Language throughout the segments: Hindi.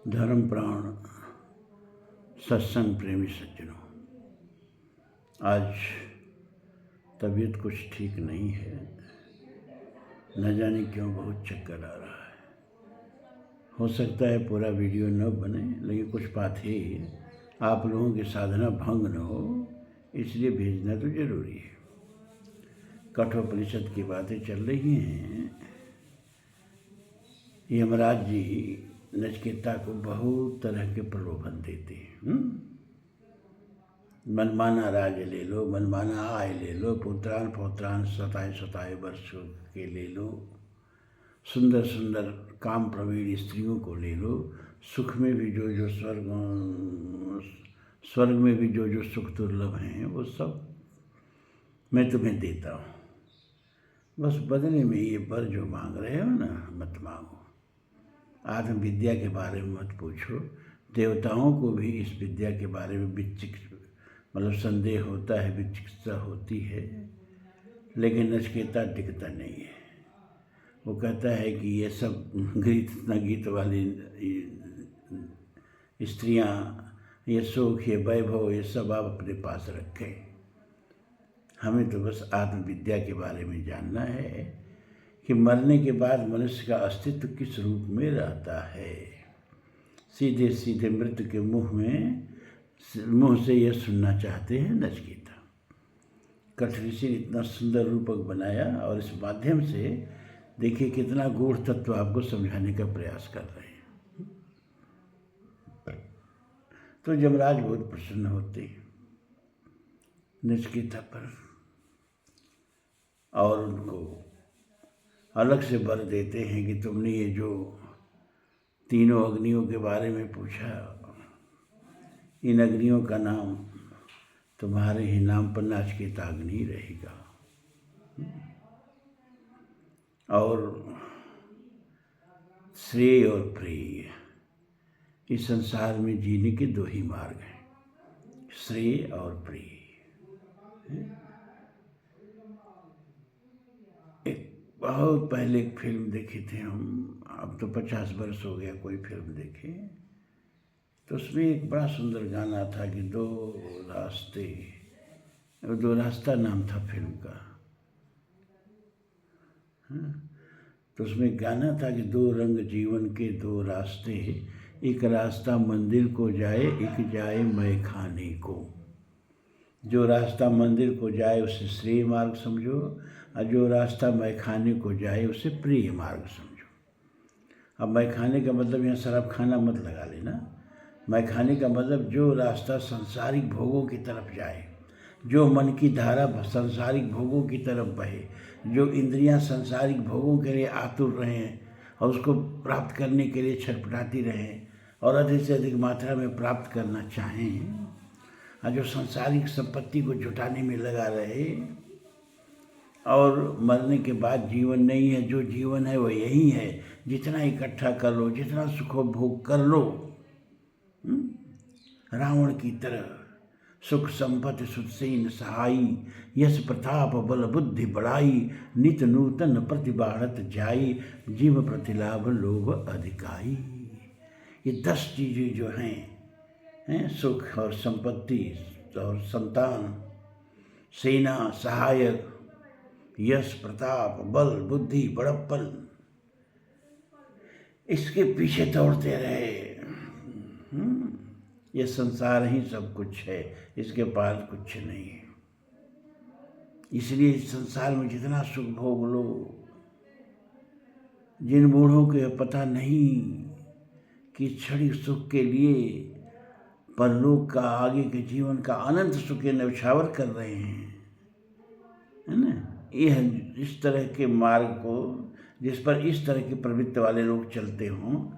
धर्म प्राण सत्संग प्रेमी सज्जनों, आज तबीयत कुछ ठीक नहीं है। न जाने क्यों बहुत चक्कर आ रहा है। हो सकता है पूरा वीडियो न बने, लेकिन कुछ बातें आप लोगों की साधना भंग न हो, इसलिए भेजना तो जरूरी है। कठोपनिषद की बातें चल रही हैं। यमराज जी नचिकेता को बहुत तरह के प्रलोभन देते हैं। मनमाना राज्य ले लो, मनमाना आय ले लो, पुत्रान पौत्रान सताए वर्ष के ले लो, सुंदर सुंदर काम प्रवीण स्त्रियों को ले लो, सुख में भी जो स्वर्ग में भी जो सुख दुर्लभ हैं वो सब मैं तुम्हें देता हूँ। बस बदले में ये वर जो मांग रहे हो ना, मत मांगो। आत्म विद्या के बारे में मत पूछो। देवताओं को भी इस विद्या के बारे में संदेह होता है, विचिकित्सा होती है, लेकिन नचिकेता टिकता नहीं है। वो कहता है कि ये सब गीत वाली स्त्रियां, ये सुख, ये वैभव, ये सब आप अपने पास रखें। हमें तो बस आत्मविद्या के बारे में जानना है कि मरने के बाद मनुष्य का अस्तित्व किस रूप में रहता है। सीधे सीधे मृत्यु के मुंह से यह सुनना चाहते हैं नचिकेता। कठऋषि ने इतना सुंदर रूपक बनाया और इस माध्यम से देखिए कितना गूढ़ तत्व आपको समझाने का प्रयास कर रहे हैं। तो यमराज बहुत प्रसन्न होते हैं नचिकेता पर और उनको अलग से वर देते हैं कि तुमने ये जो तीनों अग्नियों के बारे में पूछा, इन अग्नियों का नाम तुम्हारे ही नाम पर नचिकेता अग्नि रहेगा। और श्रेय और प्रेय, इस संसार में जीने के दो ही मार्ग हैं, श्रेय और प्रेय। एक बहुत पहले एक फिल्म देखे थे हम, अब तो 50 वर्ष हो गया कोई फिल्म देखे, तो उसमें एक बड़ा सुंदर गाना था कि दो रास्ता नाम था फिल्म का। तो उसमें गाना था कि दो रंग जीवन के दो रास्ते, एक रास्ता मंदिर को जाए, एक जाए मैखाने को। जो रास्ता मंदिर को जाए उसे श्रेय मार्ग समझो, और जो रास्ता मैखाने को जाए उसे प्रिय मार्ग समझो। अब मैखाने का मतलब यहाँ शराब खाना मत लगा लेना। मैखाने का मतलब जो रास्ता सांसारिक भोगों की तरफ जाए, जो मन की धारा सांसारिक भोगों की तरफ बहे, जो इंद्रियां सांसारिक भोगों के लिए आतुर रहें और उसको प्राप्त करने के लिए छटपटाती रहें और अधिक से अधिक मात्रा में प्राप्त करना चाहें, और जो सांसारिक संपत्ति को जुटाने में लगा रहे और मरने के बाद जीवन नहीं है, जो जीवन है वो यही है, जितना इकट्ठा कर लो, जितना सुखोपभोग कर लो, रावण की तरह सुख संपत्ति सुदसेन सहाई, यश प्रताप बल बुद्धि बढ़ाई, नित नूतन प्रतिबाढ़त जाई, जीव प्रतिलाभ लोभ अधिकाई। ये 10 चीजें जो हैं, सुख और संपत्ति और संतान, सेना, सहायक, यश प्रताप, बल बुद्धि बड़प्पन, इसके पीछे दौड़ते रहे। ये संसार ही सब कुछ है, इसके पास कुछ नहीं है। इसलिए इस संसार में जितना सुख भोग लो, जिन बूढ़ों को यह पता नहीं कि क्षणिक सुख के लिए परलोक का, आगे के जीवन का अनंत सुख न्यौछावर कर रहे हैं, है ना। यह इस तरह के मार्ग को, जिस पर इस तरह की प्रवृत्ति वाले लोग चलते हों,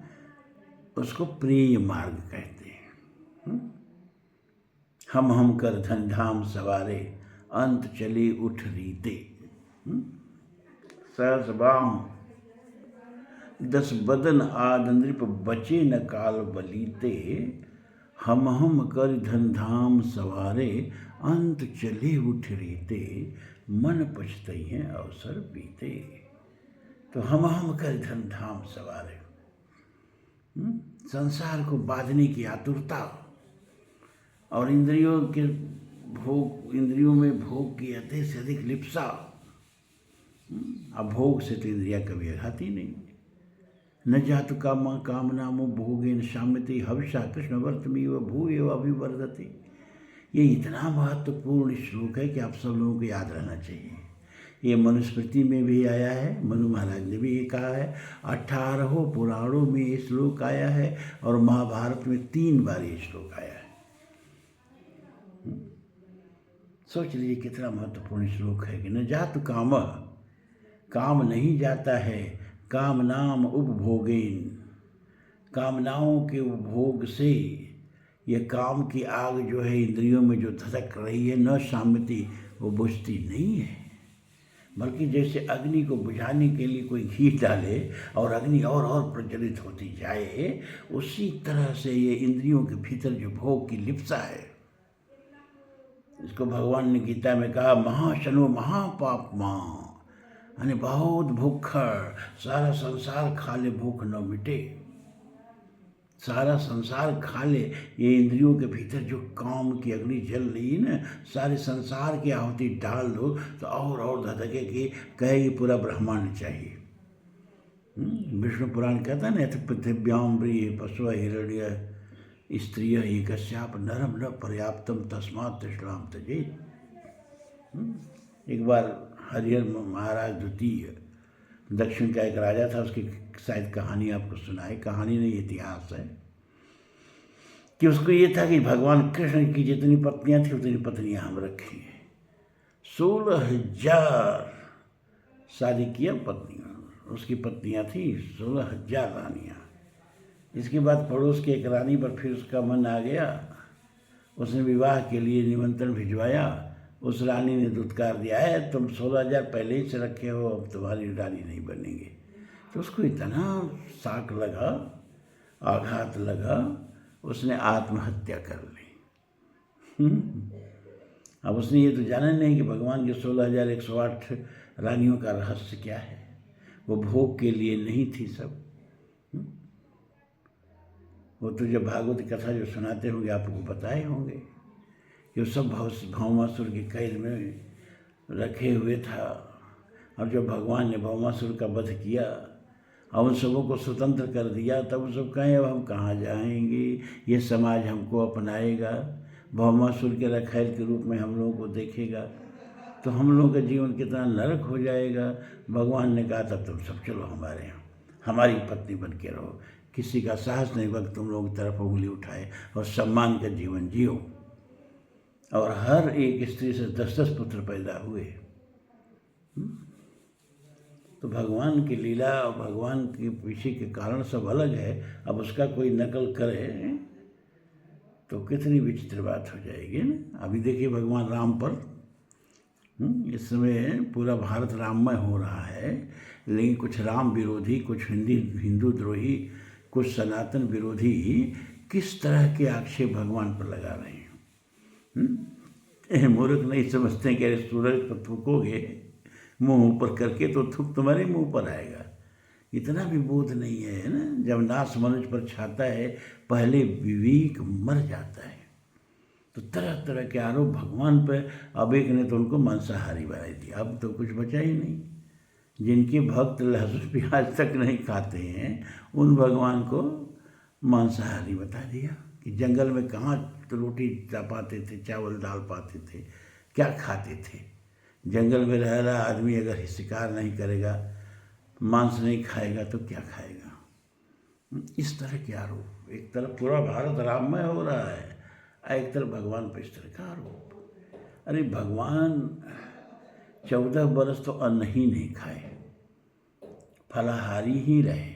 उसको प्रिय मार्ग कहते हैं। हम कर धन धाम सवारे, अंत चले उठ रीते। सहस बाम 10 बदन आद नृप, बचे न काल बलीते। हम कर धन धाम सवारे, अंत चले उठ रीते। मन पछतई हैं अवसर बीते। तो हम कर धन धाम सवारे। संसार को बांधने की आतुरता और इंद्रियों में भोग की अधिक से अधिक लिप्सा। अब भोग से तो इंद्रिया कभी हटाती नहीं। न जातु कामा कामनामो भोगेन शाम्यते हविषा कृष्ण वर्तमेव भूयेव अभिवर्धते। ये इतना महत्वपूर्ण श्लोक है कि आप सब लोगों को याद रहना चाहिए। ये मनुस्मृति में भी आया है, मनु महाराज ने भी ये कहा है, 18 पुराणों में ये श्लोक आया है और महाभारत में 3 बार ये श्लोक आया है। सोच लीजिए कितना महत्वपूर्ण श्लोक है कि न जातु काम, काम नहीं जाता है, काम नाम उपभोगेन, कामनाओं के उपभोग से ये काम की आग जो है इंद्रियों में जो धधक रही है, न शाम्यति, वो बुझती नहीं है। बल्कि जैसे अग्नि को बुझाने के लिए कोई घी डाले और अग्नि और प्रज्वलित होती जाए, उसी तरह से ये इंद्रियों के भीतर जो भोग की लिप्सा है, इसको भगवान ने गीता में कहा महाशनो महापाप माँ, यानी बहुत भूखड़, सारा संसार खा ले भूख न मिटे। सारा संसार खा ले, ये इंद्रियों के भीतर जो काम की अग्नि जल रही है ना, सारे संसार की आहुति डाल दो तो और धधके की कहेगी पूरा ब्रह्मांड चाहिए। विष्णु पुराण कहता है ना, यथ पृथिव्याम प्रिय पशु हिरण्य स्त्रिय एकस्याप नरम न पर्याप्तम तस्मात् तृष्णाम तजे। एक बार हरिहर महाराज द्वितीय दक्षिण का एक राजा था, उसकी शायद कहानी आपको सुनाई, कहानी नहीं इतिहास है, कि उसको ये था कि भगवान कृष्ण की जितनी पत्नियां थी उतनी पत्नियां हम रखी हैं। 16,000 शादी किया पत्नियां, उसकी पत्नियां थी 16,000 रानियां। इसके बाद पड़ोस की एक रानी पर फिर उसका मन आ गया, उसने विवाह के लिए निमंत्रण भिजवाया। उस रानी ने दुत्कार दिया है, तुम 16,000 पहले ही से रखे हो, अब तुम्हारी रानी नहीं बनेंगे। तो उसको इतना शाक लगा, आघात लगा, उसने आत्महत्या कर ली। अब उसने ये तो जाना नहीं कि भगवान के 16,108 रानियों का रहस्य क्या है। वो भोग के लिए नहीं थी सब। वो तो जब भागवत कथा जो सुनाते होंगे आपको बताए होंगे कि वो सब भौमासुर की कैद में रखे हुए था, और जब भगवान ने भौमासुर का वध किया और उन सबों को स्वतंत्र कर दिया, तब वो सब कहें अब हम कहाँ जाएंगे, ये समाज हमको अपनाएगा, भौमासुर के रखैल के रूप में हम लोगों को देखेगा, तो हम लोगों का जीवन कितना नरक हो जाएगा। भगवान ने कहा तब तुम सब चलो हमारे यहाँ, हमारी पत्नी बन के रहो, किसी का साहस नहीं वक्त तुम लोगों की तरफ उंगली उठाए, और सम्मान का जीवन जियो। और हर एक स्त्री से 10-10 पुत्र पैदा हुए। तो भगवान की लीला और भगवान के पीछे के कारण सब अलग है। अब उसका कोई नकल करे तो कितनी विचित्र बात हो जाएगी ना। अभी देखिए भगवान राम पर, इस समय पूरा भारत राममय हो रहा है, लेकिन कुछ राम विरोधी, कुछ हिंदू द्रोही, कुछ सनातन विरोधी किस तरह के आक्षेप भगवान पर लगा रहे हैं। मूर्ख नहीं समझते कि अरे सूरज पर थूकोगे मुंह ऊपर करके तो थूक तुम्हारे मुंह पर आएगा। इतना भी बोध नहीं है ना। जब नाश मनुष्य पर छाता है, पहले विवेक मर जाता है। तो तरह तरह के आरोप भगवान पर। अब एक ने तो उनको मांसाहारी बना दिया, अब तो कुछ बचा ही नहीं। जिनके भक्त लहसुन प्याज तक नहीं खाते हैं, उन भगवान को मांसाहारी बता दिया कि जंगल में कहाँ रोटी पाते थे, चावल दाल पाते थे, क्या खाते थे। जंगल में रह रहा आदमी अगर शिकार नहीं करेगा, मांस नहीं खाएगा तो क्या खाएगा। इस तरह के आरोप, एक तरफ पूरा भारत राममय हो रहा है, एक तरफ भगवान पर इस तरह का आरोप। अरे भगवान 14 बरस तो अन्न ही नहीं खाए, फलाहारी ही रहे।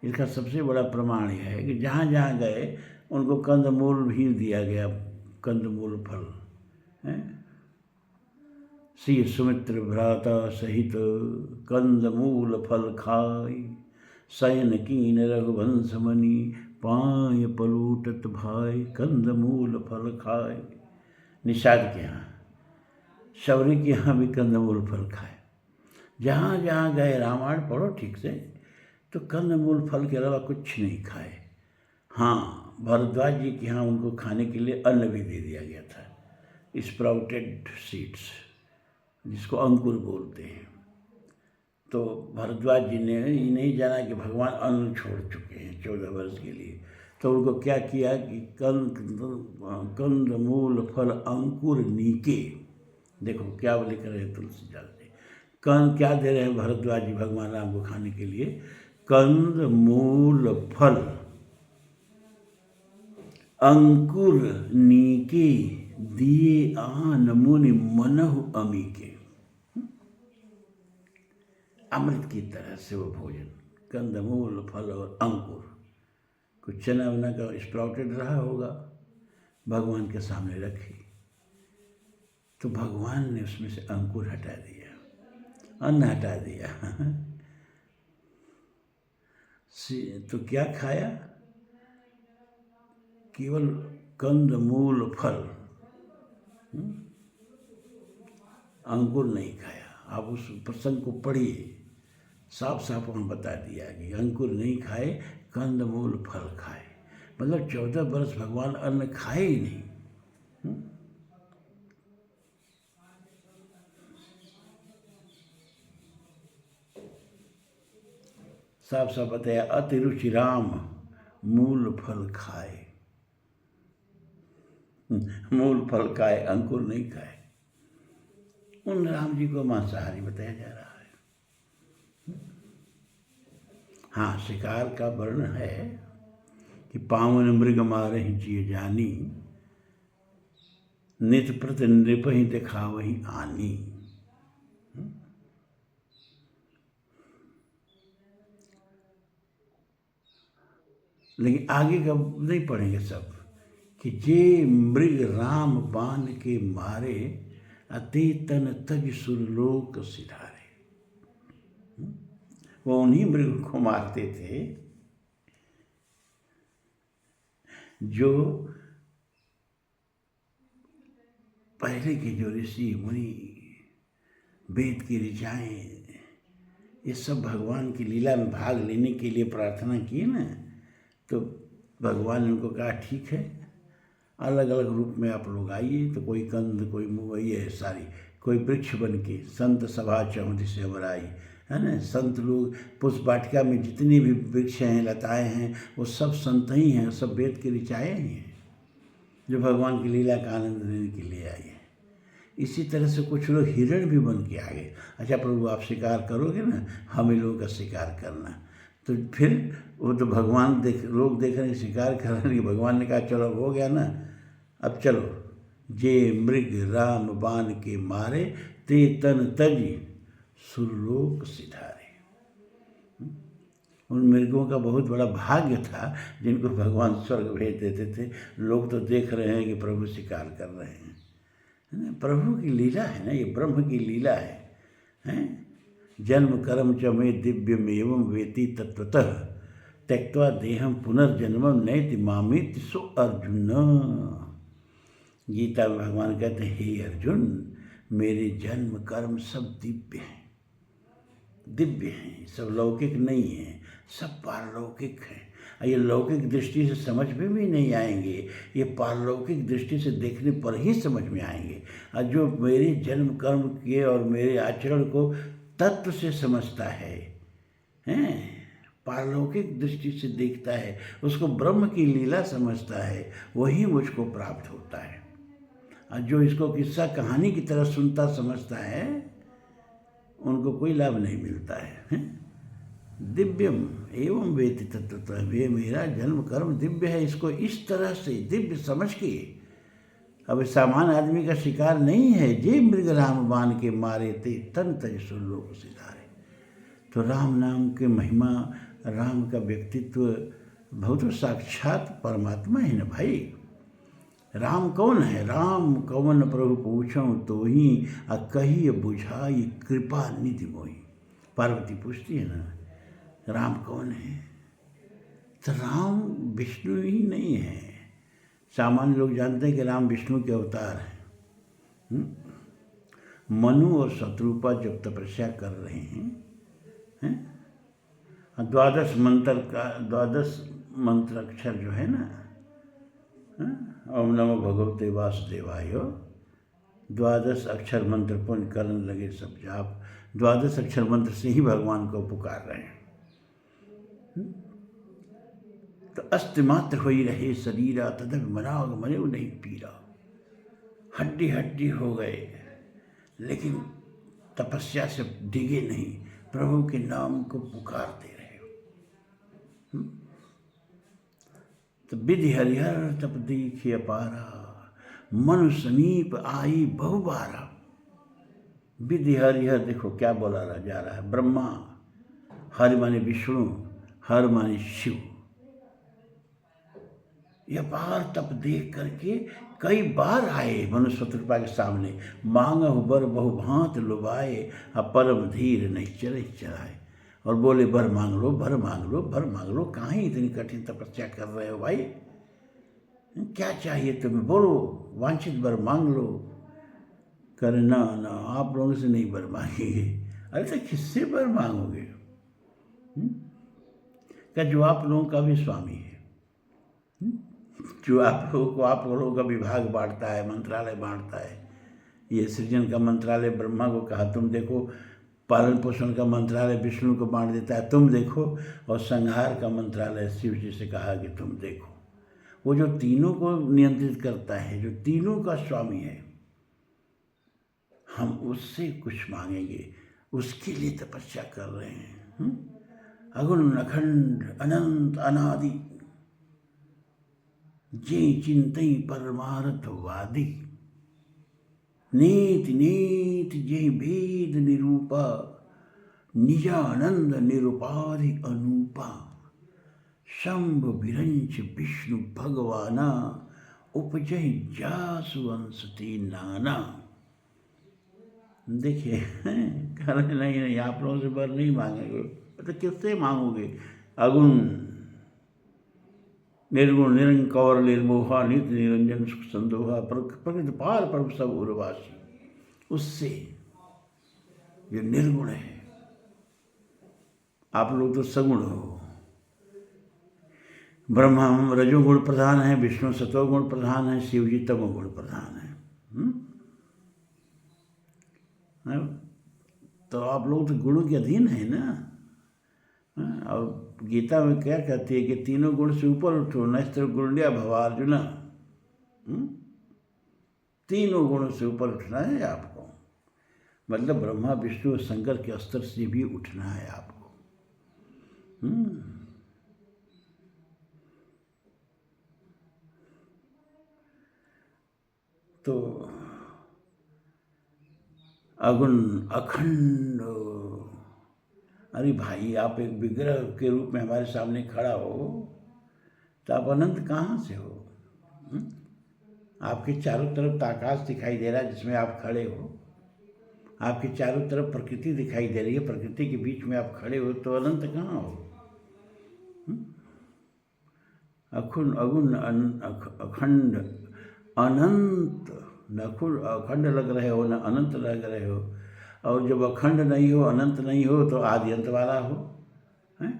इसका सबसे बड़ा प्रमाण यह है कि जहाँ जहाँ गए उनको कंदमूल भी दिया गया, कंदमूल फल है। श्री सुमित्र भ्राता सहित कंदमूल फल खाई, शयन कीन रघुवंश मणि पाय पलूटत भाई, कंदमूल फल खाए। निषाद के यहाँ, शबरी के यहाँ भी कंदमूल फल खाए। जहाँ जहाँ गए रामायण पढ़ो ठीक से, तो कंद मूल फल के अलावा कुछ नहीं खाए। हाँ, भरद्वाज जी के यहाँ उनको खाने के लिए अन्न भी दे दिया गया था, स्प्राउटेड सीड्स, जिसको अंकुर बोलते हैं। तो भरद्वाज जी ने ये नहीं जाना कि भगवान अन्न छोड़ चुके हैं 14 वर्ष के लिए, तो उनको क्या किया कि कंद मूल फल अंकुर नीके, देखो क्या लिख रहे हैं तुलसीदास जी, कंद क्या दे रहे हैं भरद्वाज जी भगवान राम को खाने के लिए, कंद मूल फल अंकुर नीके दिए आन मुनि मनहु अमीके। अमृत की तरह से वो भोजन, कंदमूल फल और अंकुर, कुछ चना वना का स्प्राउटेड रहा होगा, भगवान के सामने रखी, तो भगवान ने उसमें से अंकुर हटा दिया, अन्न हटा दिया। तो क्या खाया? केवल कंद मूल फल, अंकुर नहीं खाया। आप उस प्रसंग को पढ़िए, साफ साफ वहाँ बता दिया कि अंकुर नहीं खाए, कंद मूल फल खाए, मतलब 14 वर्ष भगवान अन्न खाए ही नहीं। साफ साफ बताया, अति रुचि राम मूल फल खाए, मूल फल खाए, अंकुर नहीं खाए। उन राम जी को मांसाहारी बताया जा रहा है। हाँ, शिकार का वर्णन है कि पावन मृग मारे ही जिय जानी, नित प्रति नृप ही दिखावही आनी। लेकिन आगे का नहीं पढ़ेंगे सब, कि जे मृग राम बाण के मारे, अति तन तज सुरलोक सिधारे। वो उन्हीं मृग को मारते थे जो पहले के जो ऋषि मुनि, वेद की ऋचाएँ, ये सब भगवान की लीला में भाग लेने के लिए प्रार्थना की ना, तो भगवान ने उनको कहा ठीक है, अलग अलग रूप में आप लोग आइए। तो कोई कंद, कोई वही है सारी, कोई वृक्ष बन के, संत सभा चौंध से अवराई, है ना। संत लोग, पुष्प वाटिका में जितनी भी वृक्ष हैं, लताएँ हैं, वो सब संत ही हैं, सब वेद की ऋचाएँ ही हैं, जो भगवान की लीला का आनंद लेने के लिए आई है। इसी तरह से कुछ लोग हिरण भी बन के आ गए। अच्छा प्रभु, आप शिकार करोगे ना, हम ही लोगों का शिकार करना। तो फिर वो तो भगवान लोग देख रहे हैं शिकार कर रहे हैं, भगवान ने कहा चलो हो गया ना, अब चलो, जे मृग राम बाण के मारे, ते तन तज सुरलोक सिधारे। उन मृगों का बहुत बड़ा भाग्य था जिनको भगवान स्वर्ग भेज देते थे। लोग तो देख रहे हैं कि प्रभु शिकार कर रहे हैं, है ना। प्रभु की लीला है ना, ये ब्रह्म की लीला है। जन्म कर्म च मे दिव्यमेवं वेति तत्वतः, त्यक्त्वा देहम पुनर्जन्मम नैति मामेति सो अर्जुन। गीता में भगवान कहते हैं, हे अर्जुन, मेरे जन्म कर्म सब दिव्य हैं, दिव्य हैं, सब लौकिक नहीं हैं, सब पारलौकिक हैं। ये लौकिक दृष्टि से समझ में भी नहीं आएंगे, ये पारलौकिक दृष्टि से देखने पर ही समझ में आएंगे। और जो मेरे जन्म कर्म के और मेरे आचरण को तत्व से समझता है, पारलौकिक दृष्टि से देखता है, उसको ब्रह्म की लीला समझता है, वही मुझको प्राप्त होता है। और जो इसको किस्सा कहानी की तरह सुनता समझता है, उनको कोई लाभ नहीं मिलता है। दिव्यम एवं वेति तत्वतः, वे मेरा जन्म कर्म दिव्य है, इसको इस तरह से दिव्य समझ के, अब सामान्य आदमी का शिकार नहीं है। जे मृग राम बाण के मारे, ते तन तज सुरलोक सिधारे। तो राम नाम के महिमा, राम का व्यक्तित्व, बहुत साक्षात परमात्मा है ना भाई। राम कौन है? राम कौन प्रभु पूछूं तो ही, कही बुझाई कृपा निधि मोही। पार्वती पूछती है ना, राम कौन है? तो राम विष्णु ही नहीं है। सामान्य लोग जानते हैं कि राम विष्णु के अवतार हैं, मनु और शत्रुपा जब तपस्या कर रहे हैं, द्वादश मंत्र अक्षर जो है ना, ओम नमो भगवते वासुदेवाय, द्वादश अक्षर मंत्र पुण्य करने लगे सब जाप, द्वादश अक्षर मंत्र से ही भगवान को पुकार रहे हैं। तो अस्त मात्र हो ही रहे शरीरा, तदप मनाग मने नहीं पीरा। हड्डी हड्डी हो गए लेकिन तपस्या से डिगे नहीं, प्रभु के नाम को पुकारते रहे। तो विधि हरिहर तप देखिए अपारा, मनु समीप आई बहुबारा। विधि हरिहर देखो क्या बोला जा रहा है, ब्रह्मा, हरि माने विष्णु, हर माने शिव। यह बार तप देख करके कई बार आए मनु शत्रुपा के सामने, मांगहु बर बहु भांत लुभाए, अब परम धीर नहीं चले चलाए। और बोले बर मांग लो, बर मांग लो, बर मांग लो। कहाँ इतनी कठिन तपस्या कर रहे हो भाई, क्या चाहिए तुम्हें, बोलो, वांछित बर मांग लो। करे ना ना, आप लोगों से नहीं बर मांगेंगे। अरे तो किससे बर मांगोगे, क्या जो आप लोगों का भी स्वामी है, जो आप लोगों का विभाग बांटता है, मंत्रालय बांटता है। ये सृजन का मंत्रालय ब्रह्मा को कहा तुम देखो, पालन पोषण का मंत्रालय विष्णु को बांट देता है तुम देखो, और संहार का मंत्रालय शिव जी से कहा कि तुम देखो। वो जो तीनों को नियंत्रित करता है, जो तीनों का स्वामी है, हम उससे कुछ मांगेंगे, उसके लिए तपस्या कर रहे हैं। अगुण अखंड अनंत अनादि, जे चिंतई परमार्थवादी। नीति नीति जे भेद निरूपा, निजानंद निरुपाधि अनूपा। शंभ विरंच विष्णु भगवाना, उपजय जासु अंशति नाना। देखिए कह रहे नहीं, आप लोगों से बर नहीं मांगेंगे, तो किससे मांगोगे। अगुण निर्गुण निरंकार निर्मोहा, नित्य निरंजन सुख संदोहा, प्रकृति पार प्रभु सब उर्वासी। उससे जो निर्गुण है, आप लोग तो सगुण हो। ब्रह्मा रजोगुण प्रधान है, विष्णु सतोगुण प्रधान है, शिव जी तमोगुण प्रधान है। तो आप लोग तो गुणों के अधीन है ना। और गीता में क्या कहती है कि तीनों गुण से ऊपर उठो, नस्त्र गुण्या भवार्जुन। तीनों गुणों से ऊपर उठना है आपको, मतलब ब्रह्मा विष्णु और शंकर के स्तर से भी उठना है आपको। तो अगुण अखंड, अरे भाई आप एक विग्रह के रूप में हमारे सामने खड़ा हो, तो आप अनंत कहाँ से हो। आपके चारों तरफ आकाश दिखाई दे रहा है जिसमें आप खड़े हो, आपके चारों तरफ प्रकृति दिखाई दे रही है, प्रकृति के बीच में आप खड़े हो, तो अनंत कहाँ हो। अगुण अखंड अनंत, न अखंड लग रहे हो, न अनंत लग रहे हो। और जब अखंड नहीं हो, अनंत नहीं हो, तो आदि अंत वाला हो, हैं।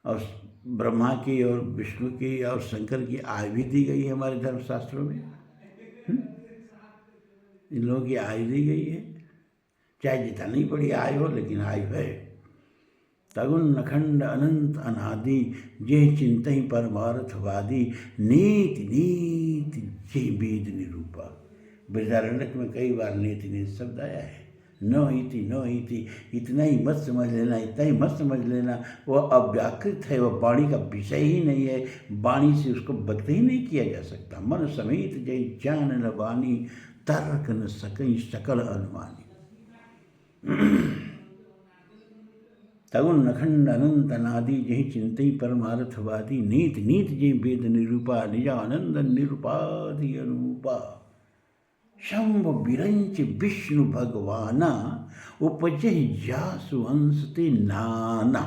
और ब्रह्मा की और विष्णु की और शंकर की आयु भी दी गई है हमारे धर्मशास्त्रों में। इन लोगों की आयु दी गई है, चाहे जितना नहीं बड़ी आयु हो, लेकिन आयु है। तगुण अखंड अनंत अनादि, जे चिंतहि परमार्थवादी। नीति नीति जे वेद निरूपा। बृहदारण्यक में कई बार नीति नीति शब्द आया है। न इति, इतना ही मत समझ लेना, इतना ही मत समझ लेना। वह अव्याकृत है, वह वाणी का विषय ही नहीं है, वाणी से उसको व्यक्त ही नहीं किया जा सकता। मन समेत जय जान न वाणी, तर्क न सकई सकल अनुमानी। तगुण अखंड अनंत अनादि, जही चिंतई परमार्थवादी। नीति नीति जय वेद निरूपा, निजानंद निरूपाधि अनूपा। शंभ विरंच विष्णु भगवाना, उपजहि जासु अंशति नाना।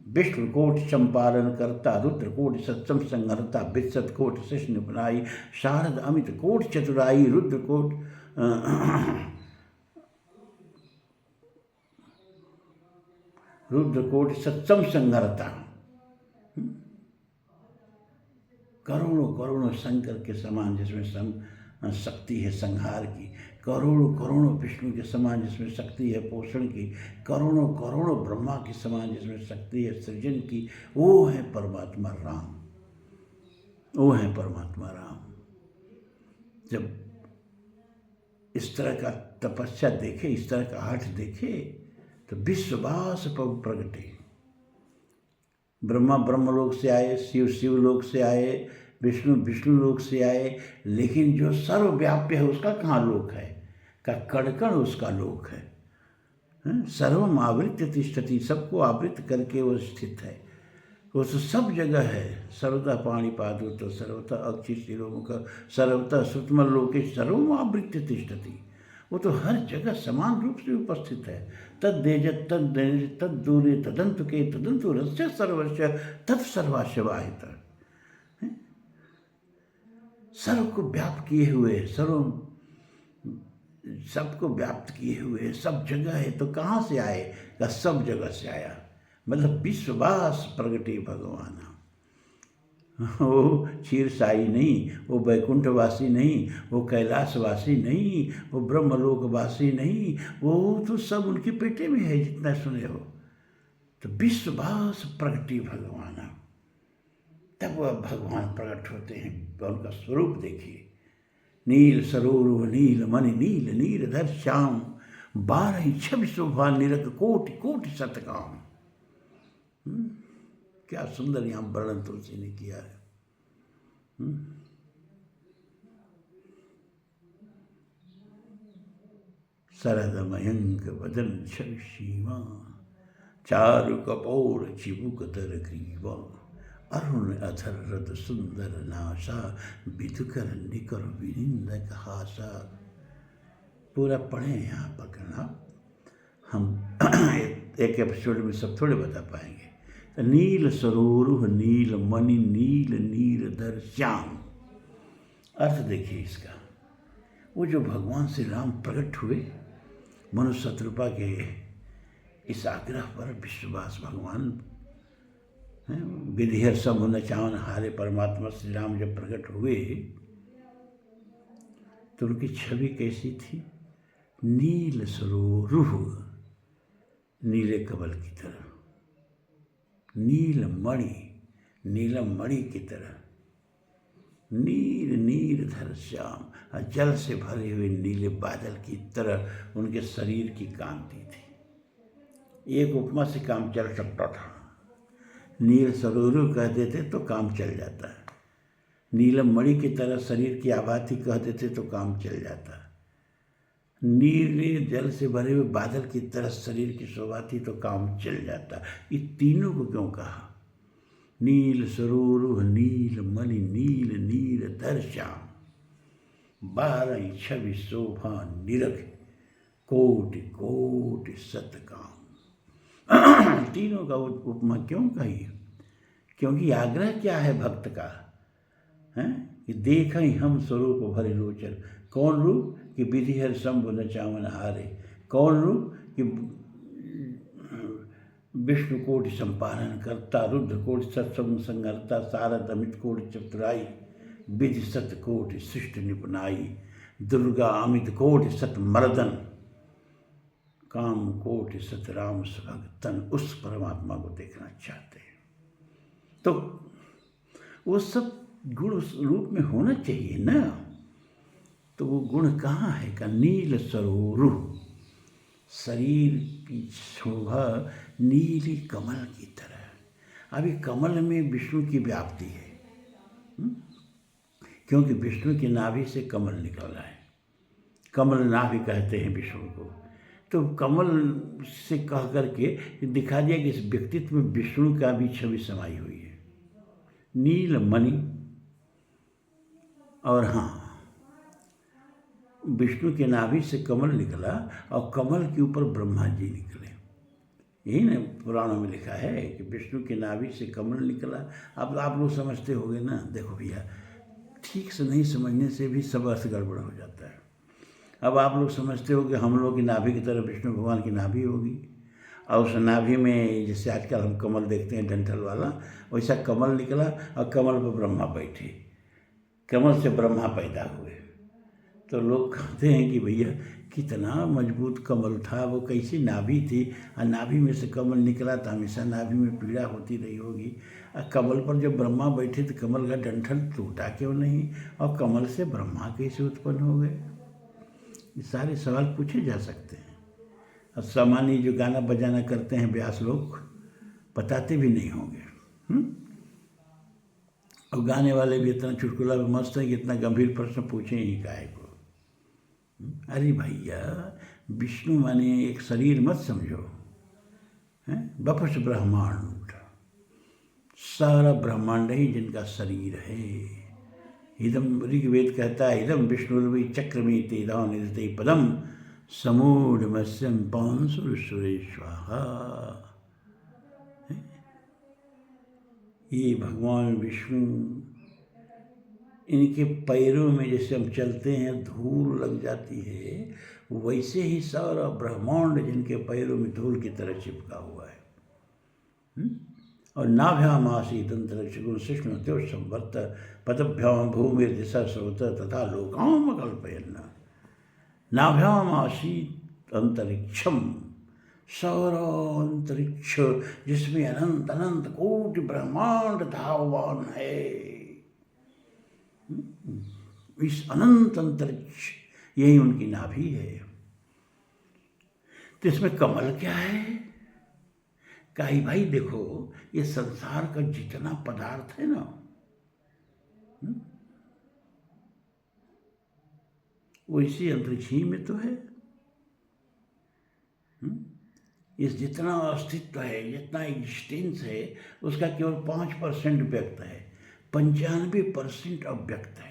विष्णुकोट चंपारण करता, रुद्रकोट सत्सम संहरता, विशत कोट शिष्ण बनाई, शारद अमित कोट चतुराई, रुद्रकोट रुद्रकोटि सत्सम संघरता, करोड़ों करोड़ों शंकर के समान जिसमें शक्ति है संहार की, करोड़ों करोड़ों विष्णु के समान जिसमें शक्ति है पोषण की, करोड़ों करोड़ों ब्रह्मा के समान जिसमें शक्ति है सृजन की, वो है परमात्मा राम, वो है परमात्मा राम। जब इस तरह का तपस्या देखे, इस तरह का हठ देखे, तो विश्ववास प्रगटे। ब्रह्मा ब्रह्मलोक से आए, शिव शिवलोक से आए, विष्णु विष्णुलोक से आए, लेकिन जो सर्वव्याप्य है उसका कहाँ लोक है? का कण कण उसका लोक है। सर्वम आवृत्य तिष्ठति, सबको आवृत करके वो स्थित है, वो तो सब जगह है। सर्वतः पाणिपादो सर्वतः अक्षि शिरोमुख सर्वतः श्रुतमल लोके सर्वम आवृत्य तिष्ठति, वो तो हर जगह समान रूप से उपस्थित है। तद्देजत तद्देज तद्दूरे तदंतु के तदंतु रस्य सर्वस्य तत्सर्वाशवाहित, सर्व को व्याप्त किए हुए, सबको व्याप्त किए हुए, सब जगह है। तो कहाँ से आए? का सब जगह से आया, मतलब विश्ववास प्रगटे भगवान। वो क्षीरसाई नहीं, वो वैकुंठवासी नहीं, वो कैलाशवासी नहीं, वो ब्रह्मलोकवासी नहीं, वो तो सब उनके पेटे में है जितना सुने हो। तो विश्ववास प्रगटे भगवान, तब वह भगवान प्रकट होते हैं। उनका स्वरूप देखिए, नील सरोवर नील मणि नील नीरधर श्याम, 12 छवि शोभा निरख कोटि कोटि शतकाम। क्या सुंदर यहाँ वर्णन तुलसी ने किया है। शरद मयंक वदन छवि सीमा, चारु कपोल चिबुक तर ग्रीवा, अरुण अधर रद सुंदर नाशा, विधुकर निकर विनिंदक हासा। पूरा पढ़े यहाँ पकड़ना, हम एक एपिसोड में सब थोड़े बता पाएंगे। नील सरोरुह नील मणि नील नीरधर श्याम, अर्थ देखिए इसका। वो जो भगवान श्री राम प्रकट हुए मनु शत्रुपा के इस आग्रह पर, विश्ववास भगवान विधिहर शंभु नचावन हारे परमात्मा श्री राम जब प्रकट हुए तो उनकी छवि कैसी थी? नील सरोरुह, नीले कमल की तरह, नीलमणि, नीलम मणि की तरह, नीर नीर धर श्याम, जल से भरे हुए नीले बादल की तरह उनके शरीर की कांति थी। एक उपमा से काम चल सकता था, नील सरोवर कह देते तो काम चल जाता है, नीलम मणि की तरह शरीर की आभाती कह देते तो काम चल जाता है, नीले जल से भरे हुए बादल की तरह शरीर की शोभा थी तो काम चल जाता। ये तीनों को क्यों कहा? नील सरोरुह नील मणि नील नीर धर श्याम, 12 छवि शोभा निरख कोटि कोटि शतकाम। तीनों का उपमा क्यों कही? क्योंकि आग्रह क्या है भक्त का, है कि देखें हम स्वरूप भरे लोचन। कौन रूप? कि विधिहर शंभु नचावन हारे। कौन रूप? कि विष्णु कोटि संपालन करता, रुद्र कोटि सत्संग संहरता, सारद अमित कोटि चतुराई, विधि सत कोटि सृष्टि निपुणाई, दुर्गा अमित कोटि सत मर्दन, काम कोटि सत राम सुभगतन। उस परमात्मा को देखना चाहते हैं तो वो सब गुण उस रूप में होना चाहिए ना। तो वो गुण कहाँ है? का नील सरोरुह, शरीर की शोभा नीली कमल की तरह। अभी कमल में विष्णु की व्याप्ति है, क्योंकि विष्णु की नाभि से कमल निकला है, कमल नाभि कहते हैं विष्णु को। तो कमल से कह करके दिखा दिया कि इस व्यक्तित्व में विष्णु का भी छवि समाई हुई है, नील मणि। और हाँ, विष्णु के नाभि से कमल निकला और कमल के ऊपर ब्रह्मा जी निकले। यही ना पुराणों में लिखा है कि विष्णु के नाभि से कमल निकला। अब आप लोग समझते होंगे ना। देखो भैया, ठीक से नहीं समझने से भी सब अर्थ गड़बड़ हो जाता है। अब आप लोग समझते हो कि हम लोग की नाभि की तरफ विष्णु भगवान की नाभि होगी, और उस नाभि में जैसे आजकल हम कमल देखते हैं डंठल वाला, वैसा कमल निकला और कमल पर ब्रह्मा बैठे, कमल से ब्रह्मा पैदा हुए। तो लोग कहते हैं कि भैया कितना मजबूत कमल था, वो कैसी नाभि थी, और नाभि में से कमल निकला तो हमेशा नाभि में पीड़ा होती रही होगी। और कमल पर जब ब्रह्मा बैठे तो कमल का डंठल टूटा क्यों नहीं, और कमल से ब्रह्मा कैसे उत्पन्न हो गए? ये सारे सवाल पूछे जा सकते हैं। और सामान्य जो गाना बजाना करते हैं व्यास लोग, बताते भी नहीं होंगे। और गाने वाले भी इतना चुटकुला भी मस्त है कि इतना गंभीर प्रश्न पूछे ही काहे को। अरे भैया, विष्णु माने एक शरीर मत समझो, बपस ब्रह्मांड, सारा ब्रह्मांड ही जिनका शरीर है। इदम ऋग्वेद कहता है, इदम विष्णुर्वि चक्रमीति निधते पदम समूढ़मस्यम पांसुरेश्वाहा। ये भगवान विष्णु, इनके पैरों में जैसे हम चलते हैं धूल लग जाती है, वैसे ही सारा ब्रह्मांड जिनके पैरों में धूल की तरह चिपका हुआ है। और नाभ्याम आसीत् अंतरिक्षगुण शिष्णुत्यो संवर्त पदभ्याम भूमि दिशा स्रोत तथा लोकाम कल्पयन्। नाभ्याम आसीत् अंतरिक्षम, सारा अंतरिक्ष जिसमें अनंत अनंत कोटि ब्रह्मांड धावमान है, इस अनंत अंतरिक्ष यही उनकी नाभि है। तो इसमें कमल क्या है? काई भाई देखो, ये संसार का जितना पदार्थ है ना, वो इसी अंतरिक्ष ही में तो है। इस जितना अस्तित्व है, जितना एग्जिस्टेंस है, उसका केवल 5% व्यक्त है, 95% अव्यक्त है।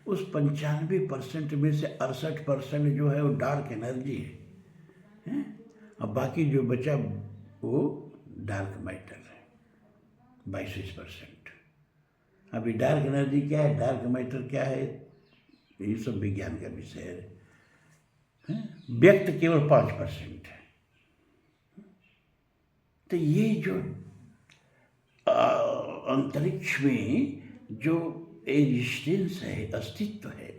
उस 95% में से 68% जो है वो डार्क एनर्जी है, अब बाकी जो बचा वो डार्क मैटर है, 22%। अभी डार्क एनर्जी क्या है, डार्क मैटर क्या है, ये सब विज्ञान का विषय है। व्यक्त केवल 5% है। तो ये जो अंतरिक्ष में जो एग्जिस्टेंस है, अस्तित्व है,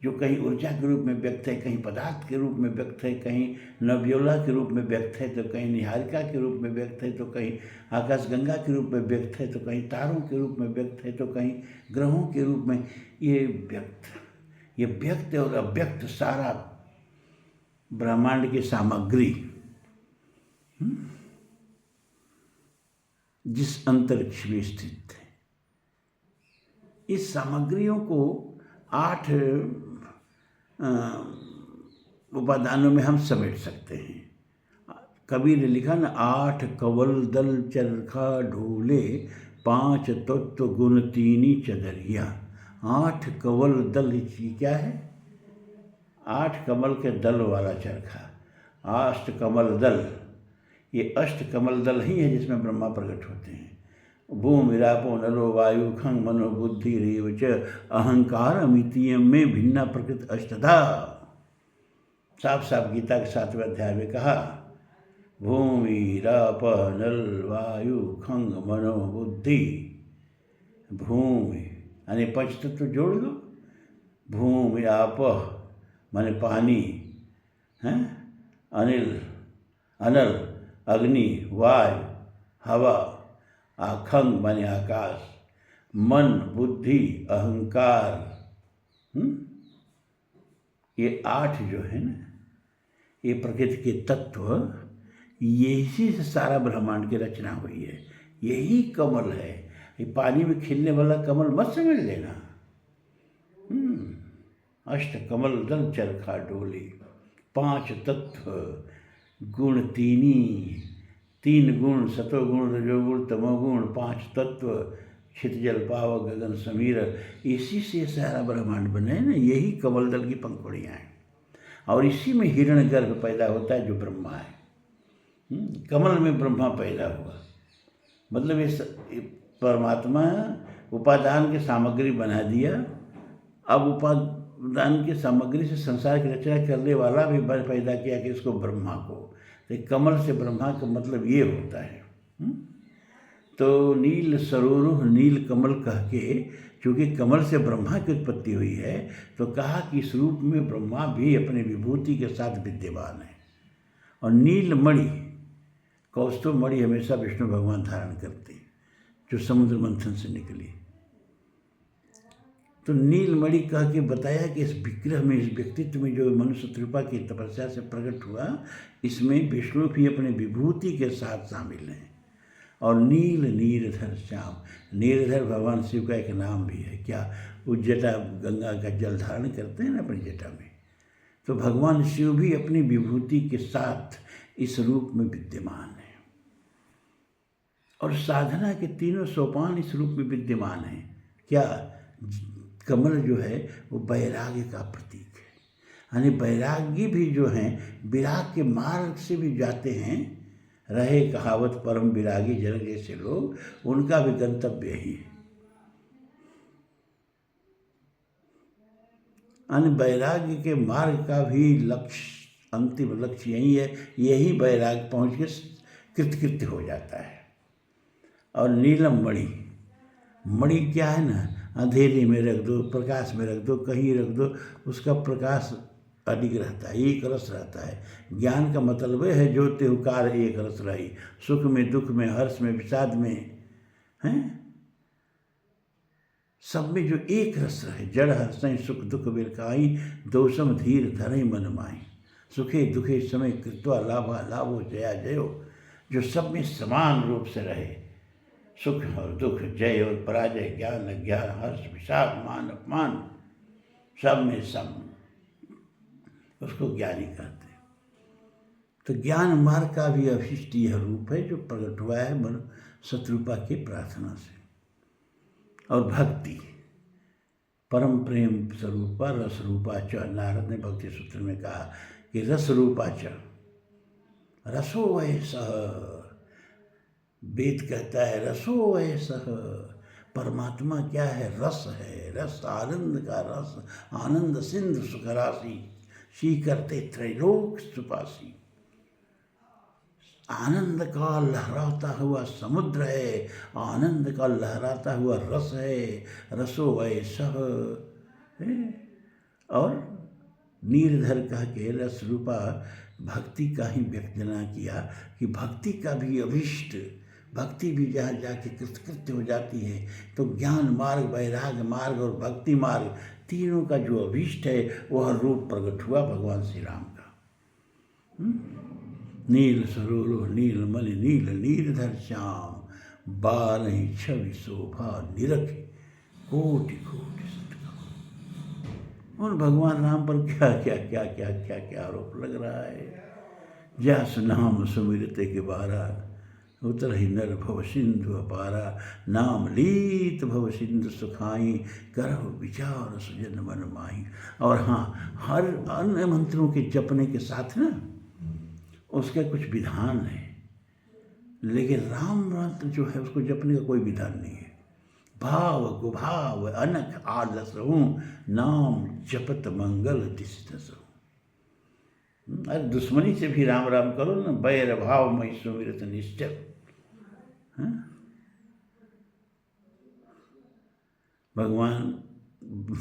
जो कहीं ऊर्जा के रूप में व्यक्त है, कहीं पदार्थ के रूप में व्यक्त है, कहीं नव्योला के रूप में व्यक्त है, तो कहीं निहारिका के रूप में व्यक्त है, तो कहीं आकाशगंगा के रूप में व्यक्त है, तो कहीं तारों के रूप में व्यक्त है, तो कहीं ग्रहों के रूप में। ये व्यक्त और अव्यक्त सारा ब्रह्मांड की सामग्री जिस अंतरिक्ष में स्थित है, इस सामग्रियों को 8 उपादानों में हम समेट सकते हैं। कबीर ने लिखा ना, 8 कवल दल चरखा ढोले, 5 तत्व गुण तीनी चदरिया। 8 कवल दल क्या है? 8 कमल के दल वाला चरखा, 8 कमल दल। ये 8 कमल दल ही है जिसमें ब्रह्मा प्रकट होते हैं। भूमि रापो नलो वायु खंग मनो बुद्धि रेव च अहंकार अमितीय में भिन्ना प्रकृति अष्टधा। साफ साफ गीता के 7वें अध्याय में कहा, भूमि राप नल वायु खंग मनो बुद्धि। भूमि यानी पंचतत्व जोड़ लो, भूमि आप माने पानी है, अनल अग्नि, वायु हवा, आखंग माने आकाश, मन बुद्धि अहंकार। ये 8 जो है ना, ये प्रकृति के तत्व, यही से सारा ब्रह्मांड की रचना हुई है। यही कमल है। ये पानी में खिलने वाला कमल मत समझ लेना। 8 कमल दल चरखा डोली, 5 तत्व गुण तीनी, 3 गुण सतोगुण रजोगुण तमोगुण, 5 तत्व क्षित जल पाव गगन समीर। इसी से सारा ब्रह्मांड बने ना, यही कमल दल की पंखुड़ियाँ हैं। और इसी में हिरण्यगर्भ पैदा होता है जो ब्रह्मा है। कमल में ब्रह्मा पैदा हुआ, मतलब इस परमात्मा उपादान की सामग्री बना दिया। अब दान की सामग्री से संसार की रचना करने वाला भी पैदा किया कि इसको ब्रह्मा को। तो कमल से ब्रह्मा का मतलब ये होता है। तो नील सरोरुह नील कमल कह के, चूँकि कमल से ब्रह्मा की उत्पत्ति हुई है, तो कहा कि इस रूप में ब्रह्मा भी अपने विभूति के साथ विद्यमान है। और नील मणि, कौस्तुभ मणि हमेशा विष्णु भगवान धारण करते हैं, जो समुद्र मंथन से निकली। तो नीलमणि कह के बताया कि इस विग्रह में, इस व्यक्तित्व में जो मनुष्य कृपा की तपस्या से प्रकट हुआ, इसमें विष्णु भी अपने विभूति के साथ शामिल हैं। और नील नीरधर श्याम, नीरधर भगवान शिव का एक नाम भी है। क्या? वो जटा, गंगा का जल धारण करते हैं ना अपनी जटा में, तो भगवान शिव भी अपनी विभूति के साथ इस रूप में विद्यमान है। और साधना के तीनों सोपान इस रूप में विद्यमान हैं। क्या? कमल जो है वो वैराग्य का प्रतीक है, यानी वैरागी भी जो हैं विराग के मार्ग से भी जाते हैं। रहे कहावत परम विरागी जन जैसे लोग, उनका भी गंतव्य यही है। यानी वैराग्य के मार्ग का भी लक्ष्य, अंतिम लक्ष्य यही है। यही वैराग पहुँच के कृतकृत्य हो जाता है। और नीलम मणि, मणि क्या है ना, अंधेरे में रख दो, प्रकाश में रख दो, कहीं रख दो, उसका प्रकाश अडिग रहता है, एक रस रहता है। ज्ञान का मतलब है जो त्योकार एक रस रही, सुख में, दुख में, हर्ष में, विषाद में, हैं सब में जो एक रस रहे। जड़ हर्षई सुख दुख बिरकाई, दोषम धीर धरई मन माई, सुखे दुखे समय कृत्वा लाभा लाभो जया जयो, जो सब में समान रूप से रहे। सुख और दुख, जय और पराजय, ज्ञान अज्ञान, हर्ष विषाद, मान अपमान, सब में सम, उसको ज्ञानी कहते हैं। तो ज्ञान मार्ग का भी अभिष्ट यह रूप है जो प्रकट हुआ है मन शत्रुपा की प्रार्थना से। और भक्ति, परम प्रेम स्वरूपा रस रूपा च, नारद ने भक्ति सूत्र में कहा कि रस रूपा च, रसो वै सह। वेद कहता है रसो वै सह, परमात्मा क्या है? रस है। रस आनंद का रस, आनंद सिंधु सुख राशि, शी करते त्रैलोक सुपासी। आनंद का लहराता हुआ समुद्र है, आनंद का लहराता हुआ रस है, रसो वै सह। और नीरधर कह के रस रूपा भक्ति का ही व्यक्तना किया कि भक्ति का भी अभिष्ट, भक्ति भी जहाँ जाके कृतकृत्य हो जाती है, तो ज्ञान मार्ग, वैराग्य मार्ग और भक्ति मार्ग, तीनों का जो अभीष्ट है वह रूप प्रकट हुआ भगवान श्री राम का। नील सरोरुह नील मणि नील नीरधर श्याम, बारही छवि शोभा निरखे कोटि कोटि सत्कर्म। उन भगवान राम पर क्या क्या क्या क्या क्या क्या आरोप लग रहा है। जस नाम सुमिरते के बारा, उतर ही नर भव सिंधु अपारा, नाम लीत भव सिंधु सुखाई, करह विचार सुजन मन माही। और हाँ, हर अन्य मंत्रों के जपने के साथ ना उसके कुछ विधान है, लेकिन राम मंत्र जो है उसको जपने का कोई विधान नहीं है। भाव गुभाव अनक आलस रहूं, नाम जपत मंगल दिस। अरे दुश्मनी से भी राम राम करो ना, बैर भाव मई सुमिरत निश्चल। भगवान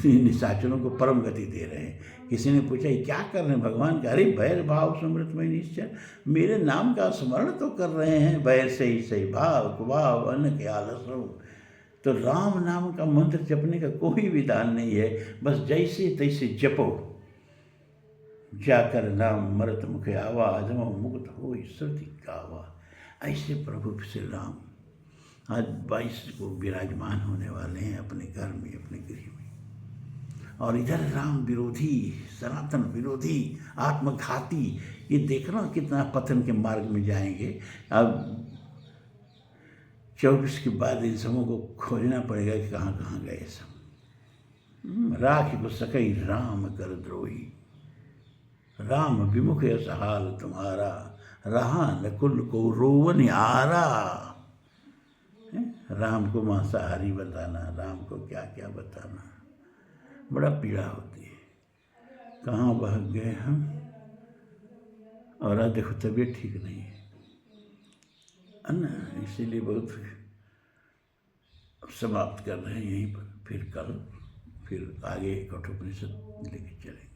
निशाचरों को परम गति दे रहे हैं। किसी ने पूछा क्या कर रहे हैं भगवान? का अरे बैर भाव सुमिरत मई निश्चल, मेरे नाम का स्मरण तो कर रहे हैं, बैर से ही सही, भाव कुभाव अन्न के आलस रहो। तो राम नाम का मंत्र जपने का कोई विधान नहीं है, बस जैसे तैसे जपो। जाकर नाम मरत मुखे आवा, अजमो मुक्त हो श्रुति गावा। ऐसे प्रभु श्री राम आज 22 को विराजमान होने वाले हैं अपने घर में, अपने गृह में। और इधर राम विरोधी, सनातन विरोधी, आत्मघाती, ये देखना कितना पतन के मार्ग में जाएंगे। अब 24 के बाद इन सबों को खोजना पड़ेगा कि कहाँ कहाँ गए सब। राख को सकई राम कर द्रोही, राम विमुख असहाल तुम्हारा, रहा नकुल को रोवन आरा। राम को मांसाहारी बताना, राम को क्या क्या बताना, बड़ा पीड़ा होती है। कहाँ भाग गए हम। और आज देखो तबीयत ठीक नहीं है ना, इसीलिए बहुत समाप्त कर रहे हैं यहीं पर। फिर कल फिर आगे कठोपनिषद लेके चलेंगे।